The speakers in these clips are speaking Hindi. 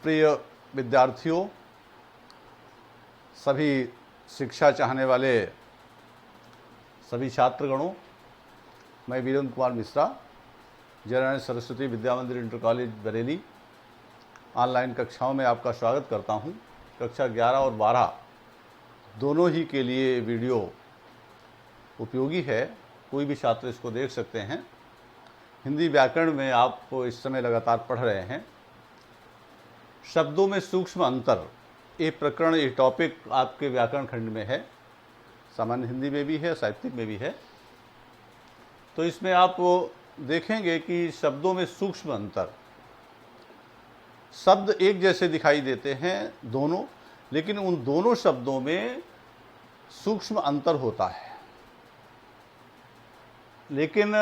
प्रिय विद्यार्थियों, सभी शिक्षा चाहने वाले सभी छात्रगणों, मैं वीरेंद्र कुमार मिश्रा, जयनारायण सरस्वती विद्या मंदिर इंटर कॉलेज बरेली ऑनलाइन कक्षाओं में आपका स्वागत करता हूं। कक्षा 11 और 12 दोनों ही के लिए वीडियो उपयोगी है, कोई भी छात्र इसको देख सकते हैं। हिंदी व्याकरण में आप इस समय लगातार पढ़ रहे हैं। शब्दों में सूक्ष्म अंतर, ये प्रकरण, ये टॉपिक आपके व्याकरण खंड में है, सामान्य हिंदी में भी है, साहित्यिक में भी है। तो इसमें आप देखेंगे कि शब्दों में सूक्ष्म अंतर, शब्द एक जैसे दिखाई देते हैं दोनों, लेकिन उन दोनों शब्दों में सूक्ष्म अंतर होता है। लेकिन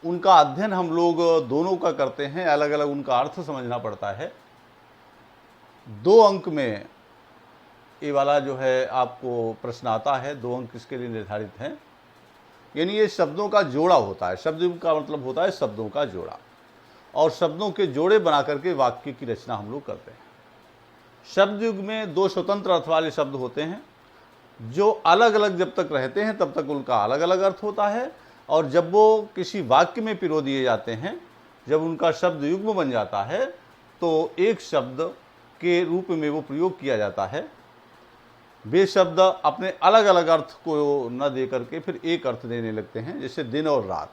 उनका अध्ययन हम लोग दोनों का करते हैं, अलग अलग उनका अर्थ समझना पड़ता है। 2 अंक में ये वाला जो है आपको प्रश्न आता है, 2 अंक इसके लिए निर्धारित हैं। यानी ये शब्दों का जोड़ा होता है। शब्द युग का मतलब होता है शब्दों का जोड़ा, और शब्दों के जोड़े बना करके वाक्य की रचना हम लोग करते हैं। शब्द युग में 2 स्वतंत्र अर्थ वाले शब्द होते हैं, जो अलग अलग जब तक रहते हैं तब तक उनका अलग अलग अर्थ होता है, और जब वो किसी वाक्य में पिरो दिए जाते हैं, जब उनका शब्द युग्म बन जाता है, तो एक शब्द के रूप में वो प्रयोग किया जाता है। वे शब्द अपने अलग अलग अर्थ को न दे करके फिर एक अर्थ देने लगते हैं। जैसे दिन और रात,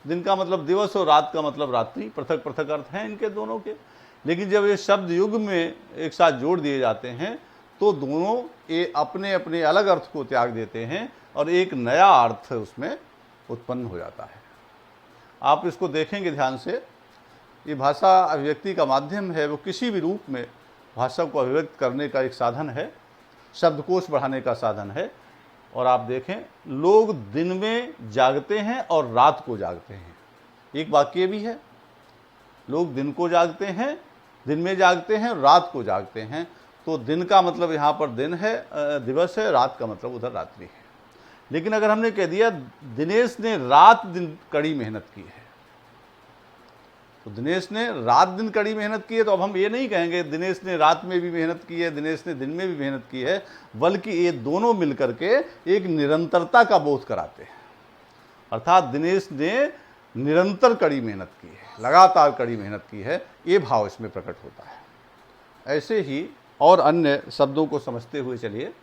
दिन का मतलब दिवस और रात का मतलब रात्रि, पृथक पृथक अर्थ हैं इनके दोनों के। लेकिन जब ये शब्द युग में एक साथ जोड़ दिए जाते हैं तो दोनों ये अपने अपने अलग अर्थ को त्याग देते हैं और एक नया अर्थ उसमें उत्पन्न हो जाता है। आप इसको देखेंगे ध्यान से। ये भाषा अभिव्यक्ति का माध्यम है, वो किसी भी रूप में भाषा को अभिव्यक्त करने का एक साधन है, शब्दकोश बढ़ाने का साधन है। और आप देखें, लोग दिन में जागते हैं और रात को जागते हैं, एक वाक्य भी है। लोग दिन को जागते हैं, दिन में जागते हैं, रात को जागते हैं। तो दिन का मतलब यहाँ पर दिन है, दिवस है, रात का मतलब उधर रात्रि है। लेकिन अगर हमने कह दिया दिनेश ने रात दिन कड़ी मेहनत की है, तो दिनेश ने रात दिन कड़ी मेहनत की है, तो अब हम ये नहीं कहेंगे दिनेश ने रात में भी मेहनत की है, दिनेश ने दिन में भी मेहनत की है, बल्कि ये दोनों मिलकर के एक निरंतरता का बोध कराते हैं। अर्थात दिनेश ने निरंतर कड़ी मेहनत की है, लगातार कड़ी मेहनत की है, ये भाव इसमें प्रकट होता है। ऐसे ही और अन्य शब्दों को समझते हुए चलिए।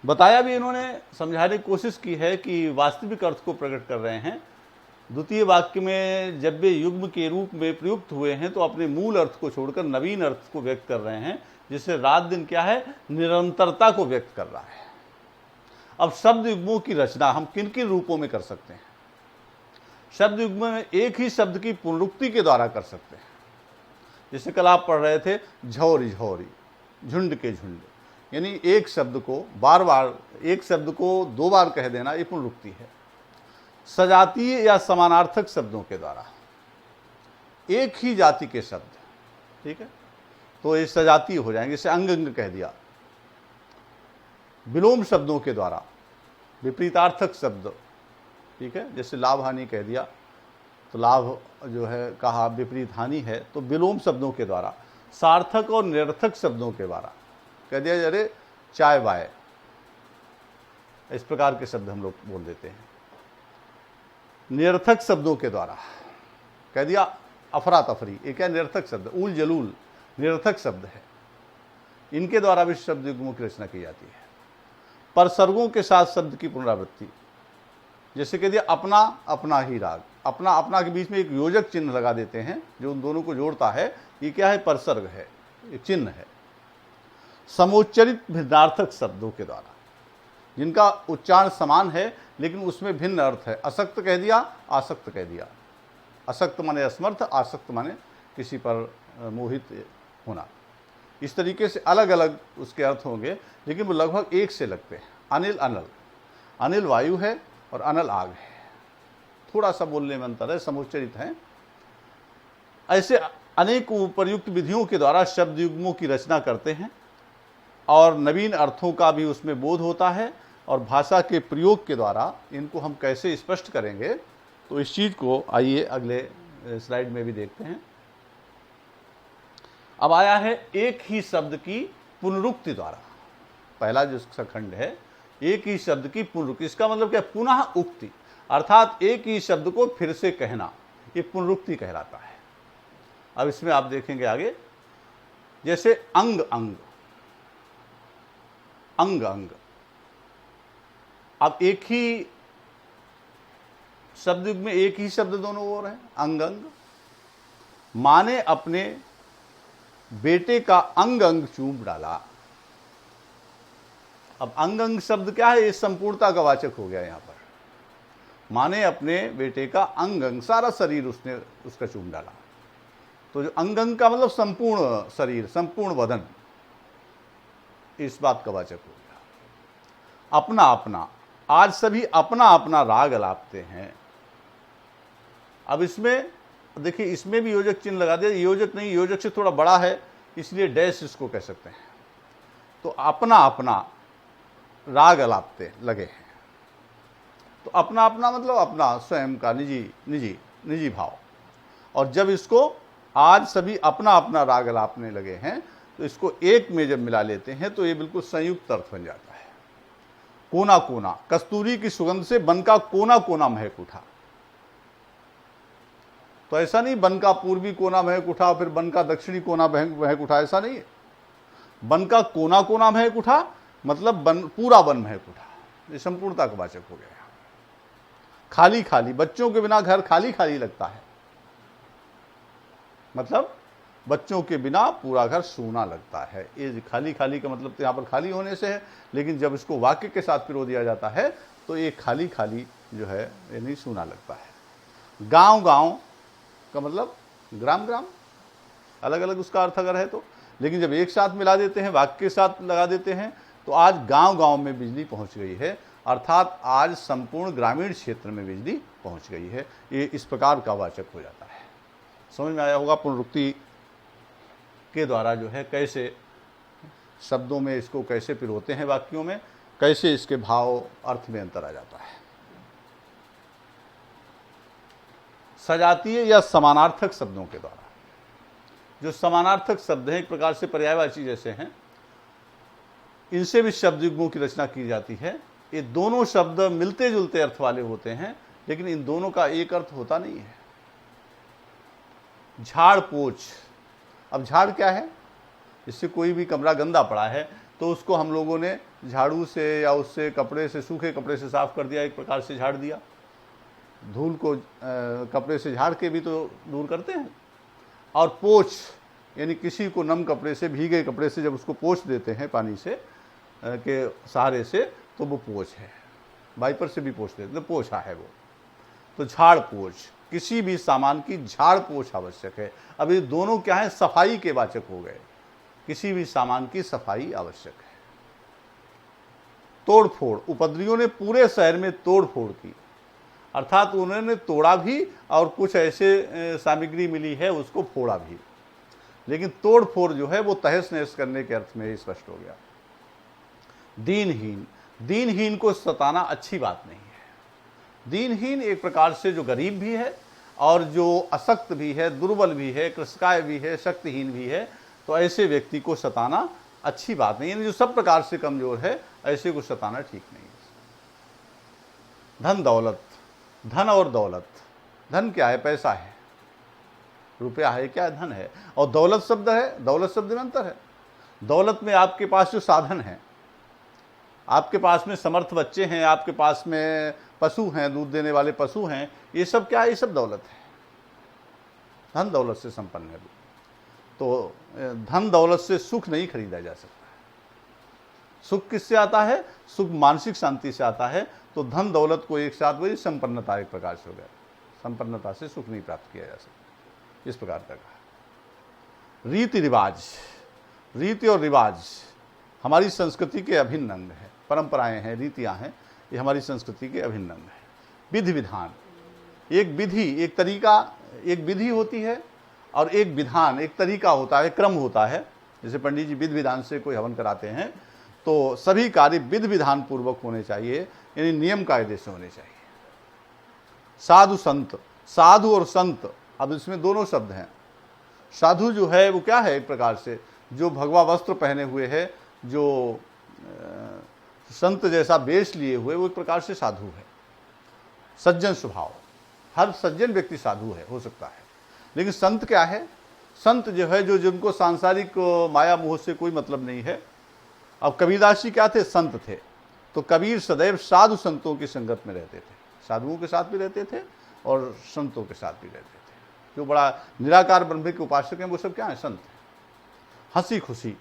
बताया भी, इन्होंने समझाने की कोशिश की है कि वास्तविक अर्थ को प्रकट कर रहे हैं। द्वितीय वाक्य में जब वे युग्म के रूप में प्रयुक्त हुए हैं तो अपने मूल अर्थ को छोड़कर नवीन अर्थ को व्यक्त कर रहे हैं, जिससे रात दिन क्या है, निरंतरता को व्यक्त कर रहा है। अब शब्द युग्मों की रचना हम किन किन रूपों में कर सकते हैं? शब्द युग्म में एक ही शब्द की पुनरुक्ति के द्वारा कर सकते हैं। जैसे कल आप पढ़ रहे थे, झौरी झौरी, झुंड के झुंड, यानी एक शब्द को बार बार, एक शब्द को 2 बार कह देना, ये पुनरुक्ति है। सजातीय या समानार्थक शब्दों के द्वारा, एक ही जाति के शब्द, ठीक है, तो ये सजातीय हो जाएंगे। जैसे अंग अंग कह दिया। विलोम शब्दों के द्वारा, विपरीतार्थक शब्द, ठीक है, जैसे लाभ हानि कह दिया, तो लाभ जो है कहा, विपरीत हानि है, तो विलोम शब्दों के द्वारा। सार्थक और निरर्थक शब्दों के द्वारा कह दिया, अरे चाय बाय, इस प्रकार के शब्द हम लोग बोल देते हैं। निरर्थक शब्दों के द्वारा कह दिया अफरा तफरी, ये क्या निरर्थक शब्द, उल जलूल निरर्थक शब्द है। इनके द्वारा भी शब्द युग्मों की रचना की जाती है। परसर्गों के साथ शब्द की पुनरावृत्ति, जैसे कह दिया अपना अपना ही राग, अपना अपना के बीच में एक योजक चिन्ह लगा देते हैं जो उन दोनों को जोड़ता है। ये क्या है, परसर्ग है, एक चिन्ह है। समोच्चरित भिन्नार्थक शब्दों के द्वारा, जिनका उच्चारण समान है लेकिन उसमें भिन्न अर्थ है। असक्त कह दिया, आसक्त कह दिया। असक्त माने असमर्थ, आसक्त माने किसी पर मोहित होना। इस तरीके से अलग अलग उसके अर्थ होंगे, लेकिन वो लगभग एक से लगते हैं। अनिल अनल, अनिल वायु है और अनल आग है, थोड़ा सा बोलने में अंतर है, समुच्चरित हैं। ऐसे अनेक उपर्युक्त विधियों के द्वारा शब्द युग्मों की रचना करते हैं और नवीन अर्थों का भी उसमें बोध होता है। और भाषा के प्रयोग के द्वारा इनको हम कैसे स्पष्ट करेंगे, तो इस चीज़ को आइए अगले स्लाइड में भी देखते हैं। अब आया है एक ही शब्द की पुनरुक्ति द्वारा। पहला जो खंड है, एक ही शब्द की पुनरुक्ति, इसका मतलब क्या? पुनः उक्ति, अर्थात एक ही शब्द को फिर से कहना, ये पुनरुक्ति कहलाता है। अब इसमें आप देखेंगे आगे, जैसे अंग अंग, अंग अंग। अब एक ही शब्द में एक ही शब्द दोनों ओर है, अंग अंग। माँ ने अपने बेटे का अंग अंग चूम डाला। अब अंग अंग शब्द क्या है? ये संपूर्णता का वाचक हो गया। यहां पर माँ ने अपने बेटे का अंग अंग, सारा शरीर उसने उसका चूम डाला। तो जो अंग अंग का मतलब संपूर्ण शरीर, संपूर्ण बदन, इस बात का वाचक हो गया। अपना अपना, आज सभी अपना अपना राग अलापते हैं। अब इसमें देखिए, इसमें भी योजक चिन्ह लगा दिया। योजक नहीं, योजक से थोड़ा बड़ा है, इसलिए डैश इसको कह सकते हैं। तो अपना अपना राग अलापते लगे हैं। तो अपना अपना मतलब अपना स्वयं का निजी निजी निजी भाव। और जब इसको आज सभी अपना अपना राग अलापने लगे हैं, तो इसको एक में जब मिला लेते हैं तो ये बिल्कुल संयुक्त अर्थ बन जाता है। कोना कोना, कस्तूरी की सुगंध से वन का कोना कोना महक उठा। तो ऐसा नहीं वन का पूर्वी कोना महक उठा, फिर वन का दक्षिणी कोना महक उठा, ऐसा नहीं है। वन का कोना कोना महक उठा मतलब वन, पूरा वन महक उठा। ये संपूर्णता का वाचक हो गया। खाली खाली, बच्चों के बिना घर खाली खाली लगता है, मतलब बच्चों के बिना पूरा घर सूना लगता है। ये खाली खाली का मतलब तो यहाँ पर खाली होने से है, लेकिन जब इसको वाक्य के साथ पिरो दिया जाता है तो ये खाली खाली जो है ये नहीं सूना लगता है। गांव गांव का मतलब ग्राम ग्राम, अलग अलग उसका अर्थ अगर है तो, लेकिन जब एक साथ मिला देते हैं, वाक्य के साथ लगा देते हैं, तो आज गांव गांव में बिजली पहुंच गई है, अर्थात आज संपूर्ण ग्रामीण क्षेत्र में बिजली पहुंच गई है। ये इस प्रकार का वाचक हो जाता है। समझ में आया होगा पुनरुक्ति के द्वारा जो है कैसे शब्दों में इसको कैसे पिरोते हैं, वाक्यों में कैसे इसके भाव अर्थ में अंतर आ जाता है। सजातीय या समानार्थक शब्दों के द्वारा, जो समानार्थक शब्द हैं, एक प्रकार से पर्यायवाची जैसे हैं, इनसे भी शब्द युग्मों की रचना की जाती है। ये दोनों शब्द मिलते जुलते अर्थ वाले होते हैं, लेकिन इन दोनों का एक अर्थ होता नहीं है। झाड़ पोछ, अब झाड़ क्या है? इससे कोई भी कमरा गंदा पड़ा है तो उसको हम लोगों ने झाड़ू से या उससे कपड़े से, सूखे कपड़े से साफ कर दिया, एक प्रकार से झाड़ दिया। धूल को कपड़े से झाड़ के भी तो दूर करते हैं। और पोछ यानी किसी को नम कपड़े से, भीगे कपड़े से जब उसको पोछ देते हैं पानी से के सहारे से, तो वो पोछ है। वाइपर से भी पोछ देते, तो पोछा है वो। तो झाड़ पोछ, किसी भी सामान की झाड़ पोछ आवश्यक है। अब ये दोनों क्या है? सफाई के वाचक हो गए। किसी भी सामान की सफाई आवश्यक है। तोड़ फोड़, उपद्रवियों ने पूरे शहर में तोड़ फोड़ की, अर्थात उन्होंने तोड़ा भी और कुछ ऐसे सामग्री मिली है उसको फोड़ा भी, लेकिन तोड़ फोड़ जो है वो तहस नहस करने के अर्थ में स्पष्ट हो गया। दीनहीन, दीनहीन को सताना अच्छी बात नहीं है। दीनहीन एक प्रकार से जो गरीब भी है और जो अशक्त भी है, दुर्बल भी है, कृशकाय भी है, शक्तिहीन भी है, तो ऐसे व्यक्ति को सताना अच्छी बात नहीं है। जो सब प्रकार से कमजोर है, ऐसे को सताना ठीक नहीं है। धन दौलत, धन और दौलत, धन क्या है? पैसा है, रुपया है, क्या है? धन है। और दौलत शब्द है, दौलत शब्द में अंतर है। दौलत में आपके पास जो साधन है, आपके पास में समर्थ बच्चे हैं, आपके पास में पशु हैं, दूध देने वाले पशु हैं, ये सब क्या है? ये सब दौलत है। धन दौलत से संपन्न है। तो धन दौलत से सुख नहीं खरीदा जा सकता। सुख किससे आता है? सुख मानसिक शांति से आता है। तो धन दौलत को एक साथ वही संपन्नता एक प्रकार से हो गया। संपन्नता से सुख नहीं प्राप्त किया जा सकता, इस प्रकार का कहा। रीति रिवाज, रीति और रिवाज हमारी संस्कृति के अभिन्न अंग है। परंपराएं हैं, रीतियां हैं, ये हमारी संस्कृति के अभिन्न अंग है। विधि विधान, एक विधि, एक तरीका, एक विधि होती है और एक विधान, एक तरीका होता है, क्रम होता है। जैसे पंडित जी विधि विधान से कोई हवन कराते हैं, तो सभी कार्य विधि विधान पूर्वक होने चाहिए, यानी नियम कायदे से होने चाहिए। साधु संत, साधु और संत अब इसमें दोनों शब्द हैं। साधु जो है वो क्या है, एक प्रकार से जो भगवा वस्त्र पहने हुए है, जो संत जैसा वेश लिए हुए, वो एक प्रकार से साधु है, सज्जन स्वभाव। हर सज्जन व्यक्ति साधु है, हो सकता है। लेकिन संत क्या है? संत जो है जो जिनको सांसारिक माया मोह से कोई मतलब नहीं है। अब कबीरदास जी क्या थे? संत थे। तो कबीर सदैव साधु संतों की संगत में रहते थे, साधुओं के साथ भी रहते थे और संतों के साथ भी रहते थे। जो बड़ा निराकार ब्रह्म के उपासक हैं वो सब क्या है? संत हैं। हंसी खुशी,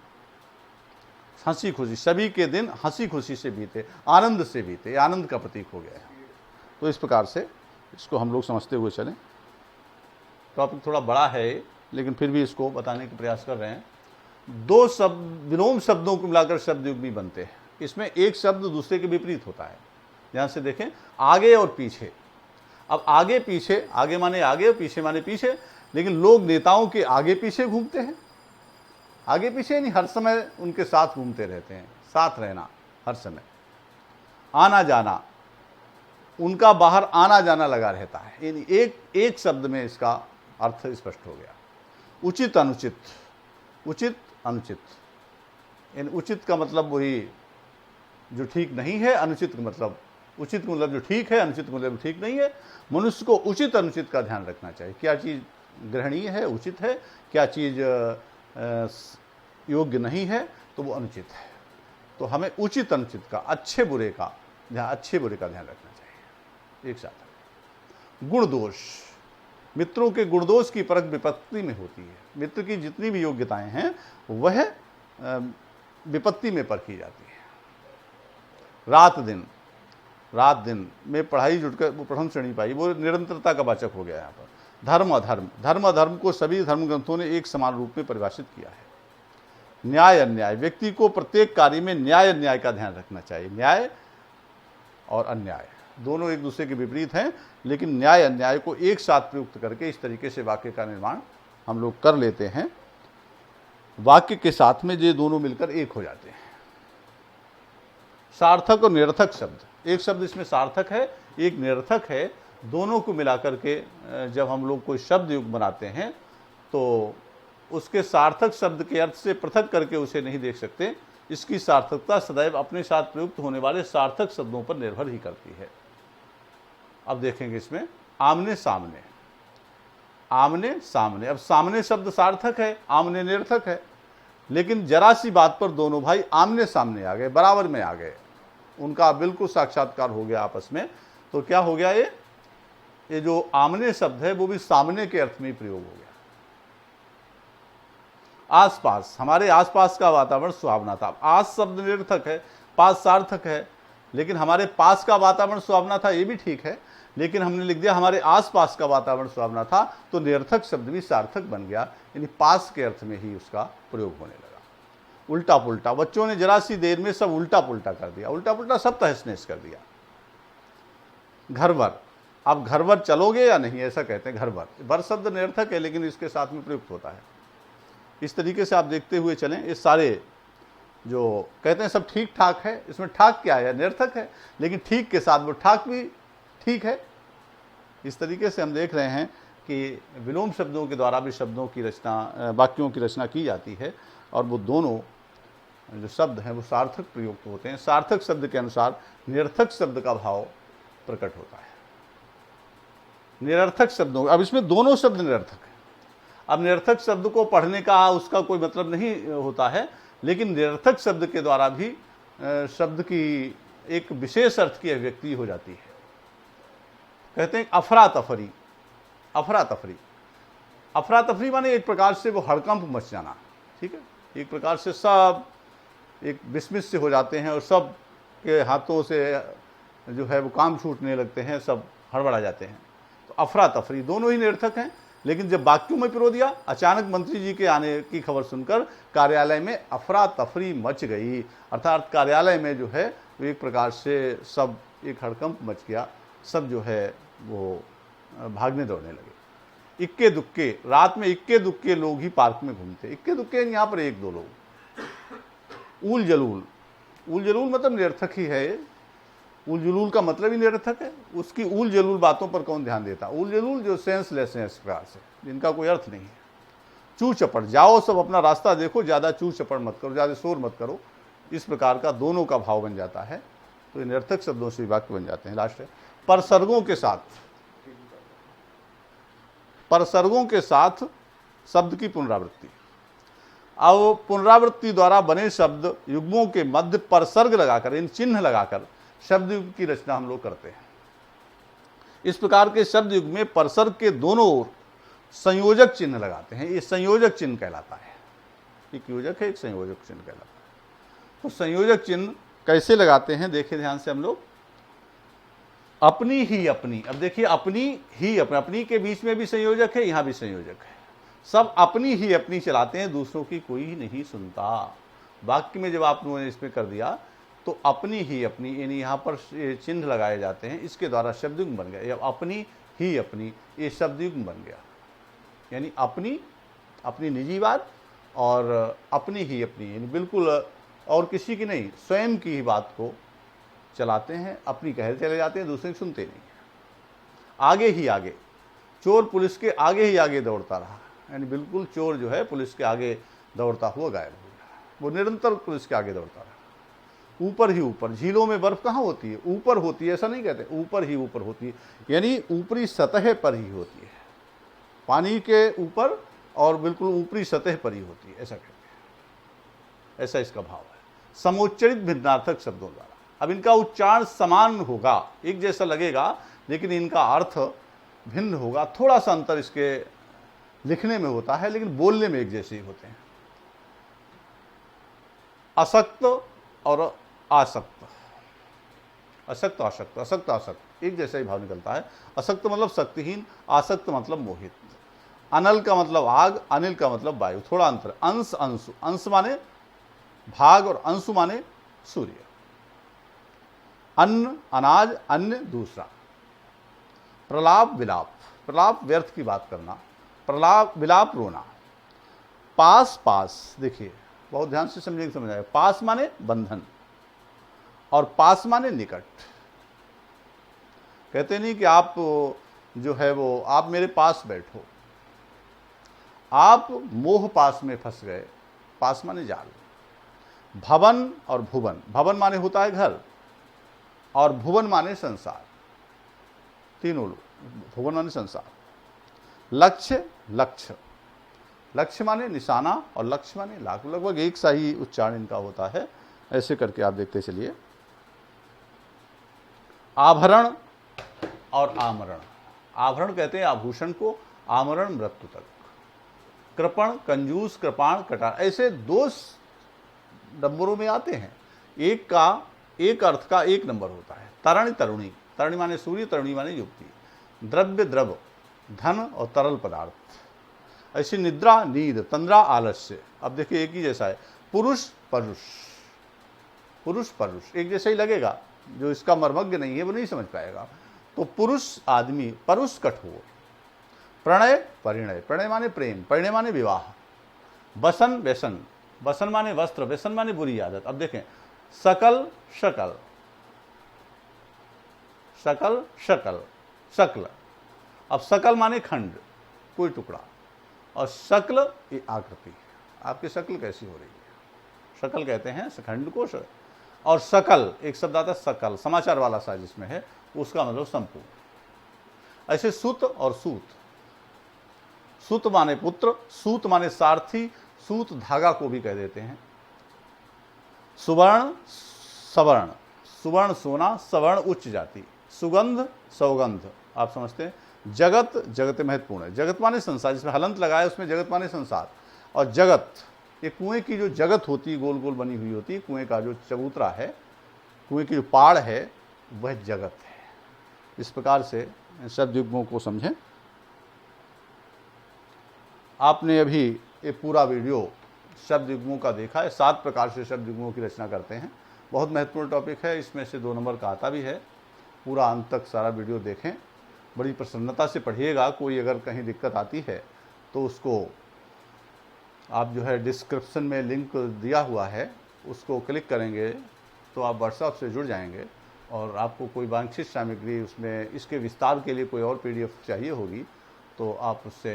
हंसी खुशी, सभी के दिन हंसी खुशी से बीते, आनंद से बीते, आनंद का प्रतीक हो गया है। तो इस प्रकार से इसको हम लोग समझते हुए चलें। टॉपिक थोड़ा बड़ा है लेकिन फिर भी इसको बताने का प्रयास कर रहे हैं। दो शब्द, विलोम शब्दों को मिलाकर शब्द युग्मी बनते हैं। इसमें एक शब्द दूसरे के विपरीत होता है। ध्यान से देखें, आगे और पीछे। अब आगे पीछे, आगे माने आगे और पीछे माने पीछे, लेकिन लोग नेताओं के आगे पीछे घूमते हैं। आगे पीछे नहीं, हर समय उनके साथ घूमते रहते हैं, साथ रहना हर समय, आना जाना, उनका बाहर आना जाना लगा रहता है। यानी एक शब्द में इसका अर्थ स्पष्ट हो गया। उचित अनुचित, उचित अनुचित। यानी उचित का मतलब वही जो ठीक नहीं है, अनुचित का मतलब, उचित का मतलब जो ठीक है, अनुचित का मतलब ठीक नहीं है। मनुष्य को उचित अनुचित का ध्यान रखना चाहिए। क्या चीज़ ग्रहणीय है, उचित है, क्या चीज़ योग्य नहीं है, तो वो अनुचित है। तो हमें उचित अनुचित का, अच्छे बुरे का ध्यान रखना चाहिए। एक साथ गुण दोष, मित्रों के गुण दोष की परख विपत्ति में होती है। मित्र की जितनी भी योग्यताएं हैं वह विपत्ति में परखी जाती है। रात दिन में पढ़ाई जुटकर वो प्रथम श्रेणी पाई, वो निरंतरता का वाचक हो गया। यहाँ पर धर्म अधर्म को सभी धर्म ग्रंथों ने एक समान रूप में परिभाषित किया है। न्याय अन्याय, व्यक्ति को प्रत्येक कार्य में न्याय अन्याय का ध्यान रखना चाहिए। न्याय और अन्याय दोनों एक दूसरे के विपरीत हैं, लेकिन न्याय अन्याय को एक साथ प्रयुक्त करके इस तरीके से वाक्य का निर्माण हम लोग कर लेते हैं। वाक्य के साथ में ये दोनों मिलकर एक हो जाते हैं। सार्थक और निरर्थक शब्द, एक शब्द इसमें सार्थक है, एक निरर्थक है। दोनों को मिलाकर के जब हम लोग कोई शब्द युग बनाते हैं तो उसके सार्थक शब्द के अर्थ से पृथक करके उसे नहीं देख सकते। इसकी सार्थकता सदैव अपने साथ प्रयुक्त होने वाले सार्थक शब्दों पर निर्भर ही करती है। अब देखेंगे इसमें आमने सामने, आमने सामने। अब सामने शब्द सार्थक है, आमने निरर्थक है। लेकिन जरा सी बात पर दोनों भाई आमने सामने आ गए, बराबर में आ गए, उनका बिल्कुल साक्षात्कार हो गया आपस में। तो क्या हो गया? ये जो आमने शब्द है वो भी सामने के अर्थ में प्रयोग हो गया। आसपास, हमारे आसपास का वातावरण सुहावना था। आस शब्द निरर्थक है, पास सार्थक है। लेकिन हमारे पास का वातावरण सुहावना था, ये भी ठीक है, लेकिन हमने लिख दिया हमारे आसपास का वातावरण सुहावना था, तो निरर्थक शब्द भी सार्थक बन गया। यानी पास के अर्थ में ही उसका प्रयोग होने लगा। उल्टा पुल्टा, बच्चों ने जरा सी देर में सब उल्टा पुल्टा कर दिया, उल्टा पुल्टा सब तहस नहस कर दिया। घरवर, अब घरवर चलोगे या नहीं, ऐसा कहते हैं घरवर। वर शब्द निरर्थक है लेकिन इसके साथ में प्रयुक्त होता है। इस तरीके से आप देखते हुए चलें। ये सारे जो कहते हैं सब ठीक ठाक है, इसमें ठाक क्या है? निरर्थक है, लेकिन ठीक के साथ वो ठाक भी ठीक है। इस तरीके से हम देख रहे हैं कि विलोम शब्दों के द्वारा भी शब्दों की रचना, वाक्यों की रचना की जाती है, और वो दोनों जो शब्द हैं वो सार्थक प्रयुक्त होते हैं। सार्थक शब्द के अनुसार निरर्थक शब्द का भाव प्रकट होता है। निरर्थक शब्दों, अब इसमें दोनों शब्द निरर्थक हैं। अब निरर्थक शब्द को पढ़ने का उसका कोई मतलब नहीं होता है, लेकिन निरर्थक शब्द के द्वारा भी शब्द की एक विशेष अर्थ की अभिव्यक्ति हो जाती है। कहते हैं अफरा तफरी, अफरा तफरी। अफरा तफरी माने एक प्रकार से वो हड़कंप मच जाना, ठीक है। एक प्रकार से सब एक विस्मित से हो जाते हैं और सब के हाथों से जो है वो काम छूटने लगते हैं, सब हड़बड़ा जाते हैं। तो अफरा तफरी दोनों ही निरर्थक हैं। लेकिन जब वाक्यों में पिरो दिया, अचानक मंत्री जी के आने की खबर सुनकर कार्यालय में अफरा तफरी मच गई, अर्थात कार्यालय में जो है वो एक प्रकार से सब एक हड़कंप मच गया। सब जो है वो भागने दौड़ने लगे। इक्के दुक्के, रात में इक्के दुक्के लोग ही पार्क में घूमते। इक्के दुक्के यहाँ पर एक दो लोग। ऊल जलूल, ऊल जलूल मतलब निरर्थक ही है। उल जुलूल का मतलब ही निरर्थक है। उसकी उल जलूल बातों पर कौन ध्यान देता। उल जलूल जो सेंसलेस है इस प्रकार से, जिनका कोई अर्थ नहीं है। चूर चपड़, जाओ सब अपना रास्ता देखो, ज़्यादा चूर चपड़ मत करो, ज़्यादा शोर मत करो, इस प्रकार का दोनों का भाव बन जाता है। तो ये निरर्थक शब्दों से वाक्य बन जाते हैं। लास्ट है परसर्गों के साथ, परसर्गों के साथ शब्द की पुनरावृत्ति। अब पुनरावृत्ति द्वारा बने शब्द युग्मों के मध्य परसर्ग लगाकर, इन चिन्ह लगाकर शब्द युग की रचना हम लोग करते हैं। इस प्रकार के शब्द युग में परसर्ग के दोनों ओर संयोजक चिन्ह लगाते हैं। ये संयोजक चिन्ह कहलाता है। एक योजक है, एक संयोजक चिन्ह कहलाता है। तो संयोजक चिन्ह कैसे लगाते हैं देखिए ध्यान से हम लोग। अपनी ही अपनी, अब देखिए अपनी ही अपनी, अपनी के बीच में भी संयोजक है, यहां भी संयोजक है। सब अपनी ही अपनी चलाते हैं, दूसरों की कोई नहीं सुनता। वाक्य में जब आपने इसमें कर दिया तो अपनी ही अपनी, यानी यहाँ पर चिन्ह लगाए जाते हैं, इसके द्वारा शब्दयुग्म बन गया। अब अपनी ही अपनी, ये शब्दयुग्म बन गया। यानी अपनी, अपनी निजी बात, और अपनी ही अपनी, यानी बिल्कुल और किसी की नहीं, स्वयं की ही बात को चलाते हैं, अपनी कहते चले जाते हैं, दूसरे की सुनते नहीं। आगे ही आगे, चोर पुलिस के आगे ही आगे दौड़ता रहा, यानी बिल्कुल चोर जो है पुलिस के आगे दौड़ता हुआ गायब हो गया। वो निरंतर पुलिस के आगे दौड़ता रहा। ऊपर ही ऊपर, झीलों में बर्फ कहाँ होती है, ऊपर होती है, ऐसा नहीं कहते, ऊपर ही ऊपर होती है, यानी ऊपरी सतह पर ही होती है, पानी के ऊपर और बिल्कुल ऊपरी सतह पर ही होती है, ऐसा कहते हैं। ऐसा इसका भाव है। समोच्चरित भिन्नार्थक शब्दों द्वारा। अब इनका उच्चारण समान होगा, एक जैसा लगेगा, लेकिन इनका अर्थ भिन्न होगा। थोड़ा सा अंतर इसके लिखने में होता है, लेकिन बोलने में एक जैसे ही होते हैं। असक्त और आसक्त, असक्त आसक्त, असक्त आसक्त, एक जैसा ही भाव निकलता है। असक्त मतलब शक्तिहीन, आसक्त मतलब मोहित। अनल का मतलब आग, अनिल का मतलब वायु, थोड़ा अंतर। अंश अंशु, अंश माने भाग और अंशु माने सूर्य। अन्न अनाज, अन्य दूसरा। प्रलाप विलाप, प्रलाप व्यर्थ की बात करना, प्रलाप विलाप रोना। पास पास, देखिए बहुत ध्यान से समझेंगे, समझ आएगा। पास माने बंधन और पास माने निकट। कहते नहीं कि आप जो है वो आप मेरे पास बैठो, आप मोह पास में फंस गए। पास माने जाल। भवन और भुवन, भवन माने होता है घर और भुवन माने संसार, तीनों लोग। भुवन माने संसार। लक्ष्य, लक्ष्य, लक्ष्य माने निशाना और लक्ष्य माने लाख, लगभग एक सा ही उच्चारण इनका होता है। ऐसे करके आप देखते चलिए। आभरण और आमरण, आभरण कहते हैं आभूषण को, आमरण मृत्यु तक। कृपण, कंजूस, कृपाण, कटार, ऐसे दो नंबरों में आते हैं। एक का एक अर्थ का एक नंबर होता है। तरणि तरुणी, तरुणी माने सूर्य, तरुणी माने युक्ति। द्रव्य द्रव, धन और तरल पदार्थ। ऐसे निद्रा नींद, तंद्रा आलस्य। अब देखिए एक ही जैसा है। पुरुष परुष, पुरुष परुष, एक जैसा ही लगेगा। जो इसका मर्मज्ञ नहीं है वो नहीं समझ पाएगा। तो पुरुष आदमी, परुष कठोर। प्रणय परिणय, प्रणय माने प्रेम, परिणय माने विवाह। बसन व्यसन, बसन माने वस्त्र, व्यसन माने बुरी आदत। अब देखें सकल शकल, सकल शकल, शकल। अब सकल माने खंड, कोई टुकड़ा, और शक्ल ये आकृति। आपकी शक्ल कैसी हो रही है, शकल कहते हैं खंड को। और सकल एक शब्द आता है सकल, समाचार वाला सा जिसमें है, उसका मतलब संपूर्ण। ऐसे सुत और सूत, सुत माने पुत्र, सूत माने सारथी, सूत धागा को भी कह देते हैं। सुवर्ण सवर्ण, सुवर्ण सोना, सवर्ण उच्च जाति। सुगंध सौगंध, आप समझते हैं। जगत, जगत महत्वपूर्ण है। जगत माने संसार, जिसमें हलंत लगाया उसमें जगत माने संसार। और जगत, ये कुएं की जो जगत होती है, गोल गोल बनी हुई होती है, कुएं का जो चबूतरा है, कुएं की जो पाड़ है, वह जगत है। इस प्रकार से शब्द युग्मों को समझें। आपने अभी ये पूरा वीडियो शब्द युग्मों का देखा है। 7 प्रकार से शब्द युग्मों की रचना करते हैं। बहुत महत्वपूर्ण टॉपिक है। इसमें से 2 नंबर का आता भी है। पूरा अंत तक सारा वीडियो देखें, बड़ी प्रसन्नता से पढ़िएगा। कोई अगर कहीं दिक्कत आती है तो उसको आप जो है डिस्क्रिप्शन में लिंक दिया हुआ है, उसको क्लिक करेंगे तो आप व्हाट्सएप से जुड़ जाएंगे और आपको कोई वांछित सामग्री उसमें इसके विस्तार के लिए कोई और PDF चाहिए होगी तो आप उससे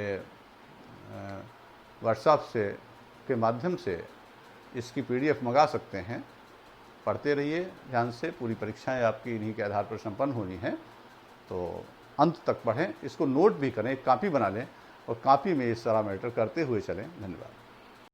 व्हाट्सएप से के माध्यम से इसकी PDF मंगा सकते हैं। पढ़ते रहिए ध्यान से, पूरी परीक्षाएं आपकी इन्हीं के आधार पर संपन्न होनी हैं, तो अंत तक पढ़ें, इसको नोट भी करें, एक कॉपी बना लें और कॉपी में इस सारा मैटर करते हुए चलें। धन्यवाद।